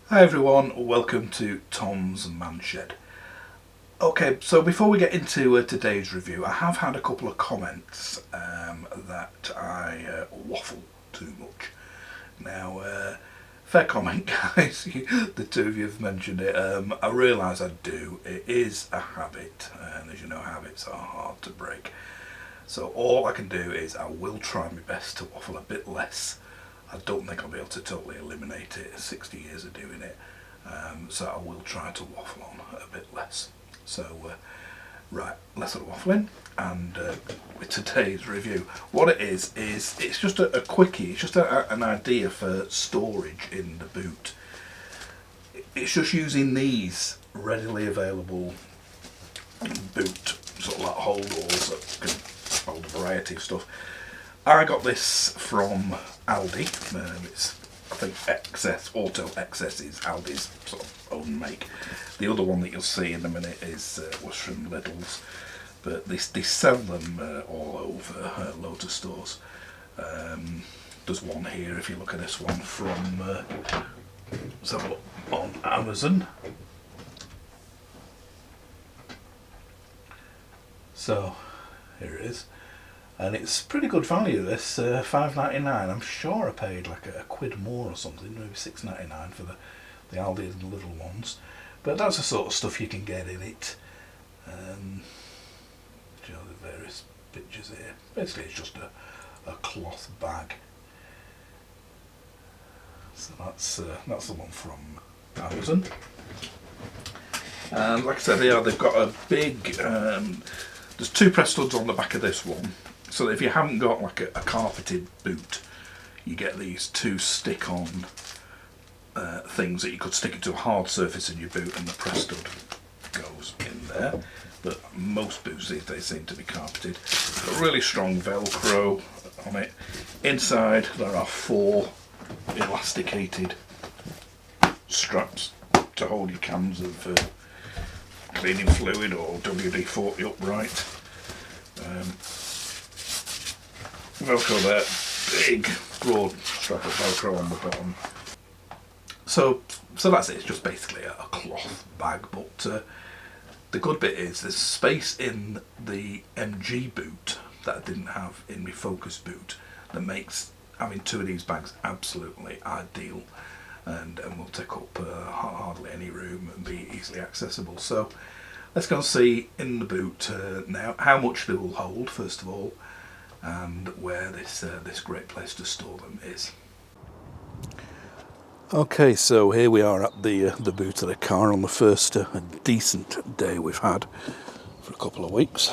Hi everyone, welcome to Tom's Manshed. Okay, so before we get into today's review, I have had a couple of comments that I waffle too much. Now, fair comment, guys. The two of you have mentioned it. I realise I do. It is a habit, and as you know, habits are hard to break. So all I can do is I will try my best to waffle a bit less. I don't think I'll be able to totally eliminate it. 60 years of doing it. So I will try to waffle on a bit less. So, right, less of waffling. And with today's review, what it is it's just a quickie. It's just an idea for storage in the boot. It's just using these readily available boot sort of like holdalls that can hold a variety of stuff. I got this from Aldi. It's I think Auto XS is Aldi's sort of own make. The other one that you'll see in a minute was from Lidl's, but they sell them all over loads of stores. There's one here if you look at this one from let's have a look on Amazon. So here it is. And it's pretty good value, this, £5.99. I'm sure I paid like a quid more or something, maybe £6.99 for the Aldi and the little ones. But that's the sort of stuff you can get in it. You know, the various pictures here. Basically it's just a cloth bag. So that's the one from Amazon. And like I said, they've got a big, there's two press studs on the back of this one. So if you haven't got like a carpeted boot, you get these two stick-on things that you could stick into a hard surface in your boot, and the press stud goes in there. But most boots these days seem to be carpeted. Got really strong Velcro on it. Inside there are 4 elasticated straps to hold your cans of cleaning fluid or WD-40 upright. Velcro there, big broad strap of Velcro on the bottom. So that's it. It's just basically a cloth bag, but the good bit is there's space in the MG boot that I didn't have in my Focus boot that makes having 2 of these bags absolutely ideal, and will take up hardly any room and be easily accessible. So let's go and see in the boot now how much they will hold first of all, and where this great place to store them is. Okay, so here we are at the boot of the car on the first decent day we've had for a couple of weeks.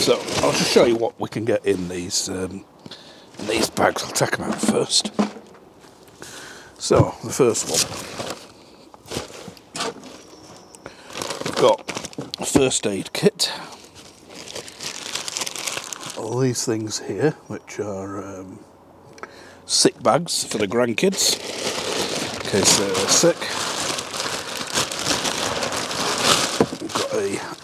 So I'll just show you what we can get in these bags. I'll take them out first. So the first one, we've got a first aid kit. All these things here, which are sick bags for the grandkids in case they're sick. We've got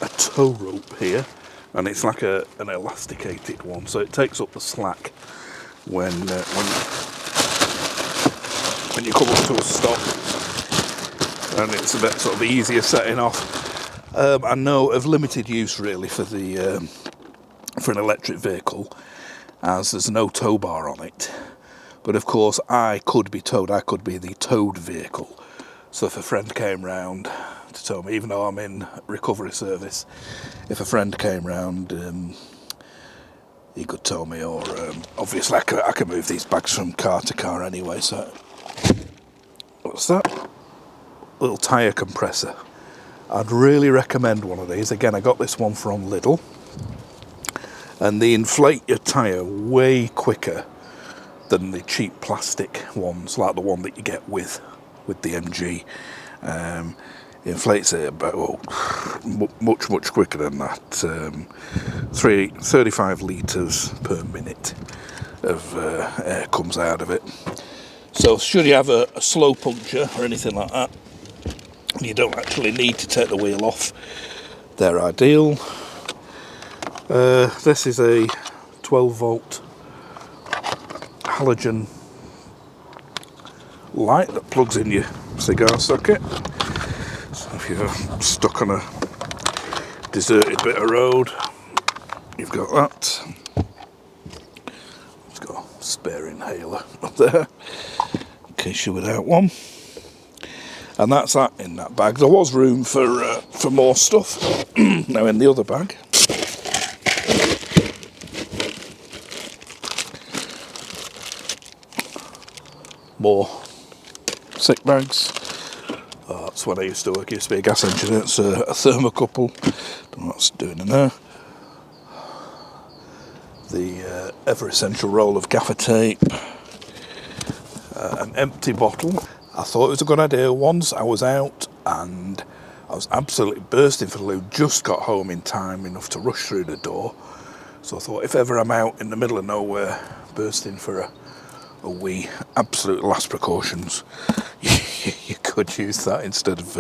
a tow rope here, and it's like an elasticated one, so it takes up the slack when you come up to a stop, and it's a bit sort of easier setting off. I know of limited use really for an electric vehicle, as there's no tow bar on it. But of course I could be the towed vehicle. So if a friend came round to tow me, even though I'm in recovery service, if a friend came round, he could tow me, or obviously I can move these bags from car to car anyway. So what's that? Little tyre compressor. I'd really recommend one of these. Again, I got this one from Lidl. And they inflate your tyre way quicker than the cheap plastic ones, like the one that you get with the MG. Inflates it about much quicker than that. 35 litres per minute of air comes out of it. So should you have a slow puncture or anything like that, you don't actually need to take the wheel off. They're ideal. This is a 12 volt halogen light that plugs in your cigar socket. So if you're stuck on a deserted bit of road, you've got that. It's got a spare inhaler up there in case you're without one. And that's that in that bag. There was room for more stuff. Now in the other bag, more sick bags. Oh, that's when I used to work. I used to be a gas engineer. It's a thermocouple. Don't know what's doing in there. The ever essential roll of gaffer tape. An empty bottle. I thought it was a good idea once I was out and I was absolutely bursting for the loo. Just got home in time enough to rush through the door. So I thought if ever I'm out in the middle of nowhere bursting for a wee, absolute last precautions, you could use that instead of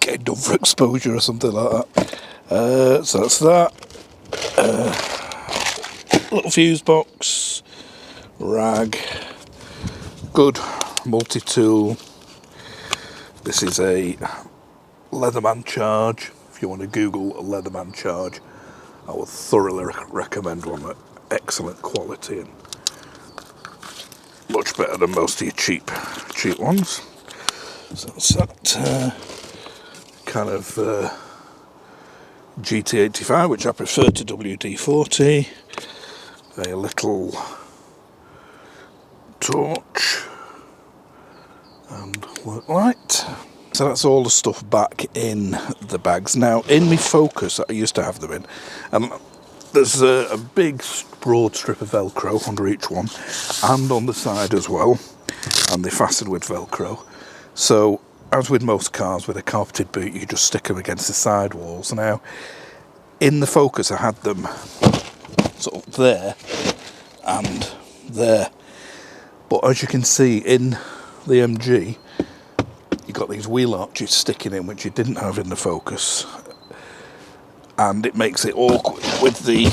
getting done for exposure or something like that. So that's that. Little fuse box, rag, good multi-tool. This is a Leatherman charge. If you want to Google a Leatherman charge, I would thoroughly recommend one. Excellent quality and much better than most of your cheap ones. So that's that kind of GT85, which I prefer to WD-40. A little torch and work light. So that's all the stuff back in the bags. Now in my Focus that I used to have them in, there's a big broad strip of Velcro under each one and on the side as well, and they fasten with Velcro. So as with most cars with a carpeted boot, you just stick them against the side walls. Now in the Focus I had them sort of there and there, but as you can see in the MG you've got these wheel arches sticking in, which you didn't have in the Focus, and it makes it awkward with the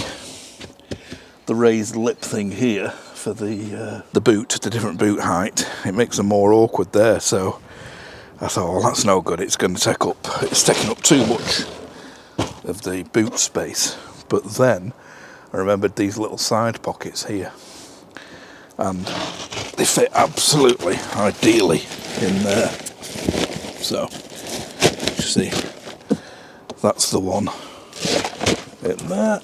raised lip thing here for the boot, the different boot height. It makes them more awkward there. So I thought, well, that's no good. It's taking up too much of the boot space. But then I remembered these little side pockets here, and they fit absolutely ideally in there. So you see, that's the one in there.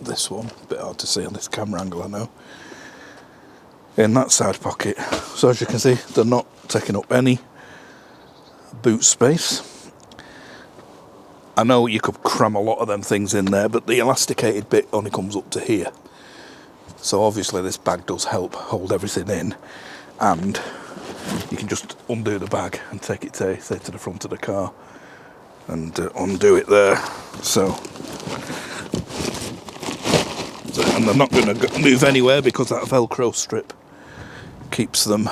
This one, a bit hard to see on this camera angle, I know, in that side pocket. So as you can see, they're not taking up any boot space. I know you could cram a lot of them things in there, but the elasticated bit only comes up to here. So obviously this bag does help hold everything in, and you can just undo the bag and take it say to the front of the car and undo it there. And they're not going to move anywhere because that Velcro strip keeps them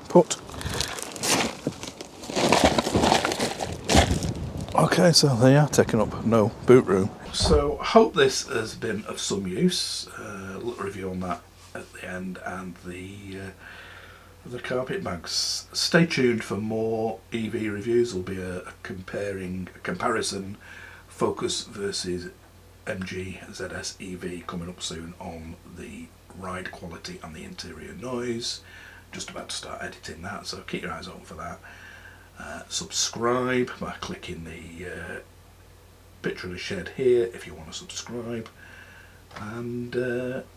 put. Okay, so they are taking up no boot room. So I hope this has been of some use. A little review on that at the end, and the carpet bags. Stay tuned for more EV reviews. There'll be a comparison Focus versus MG ZS EV coming up soon on the ride quality and the interior noise. Just about to start editing that, so keep your eyes open for that. Subscribe by clicking the picture of the shed here if you want to subscribe, and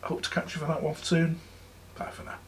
hope to catch you for that one soon. Bye for now.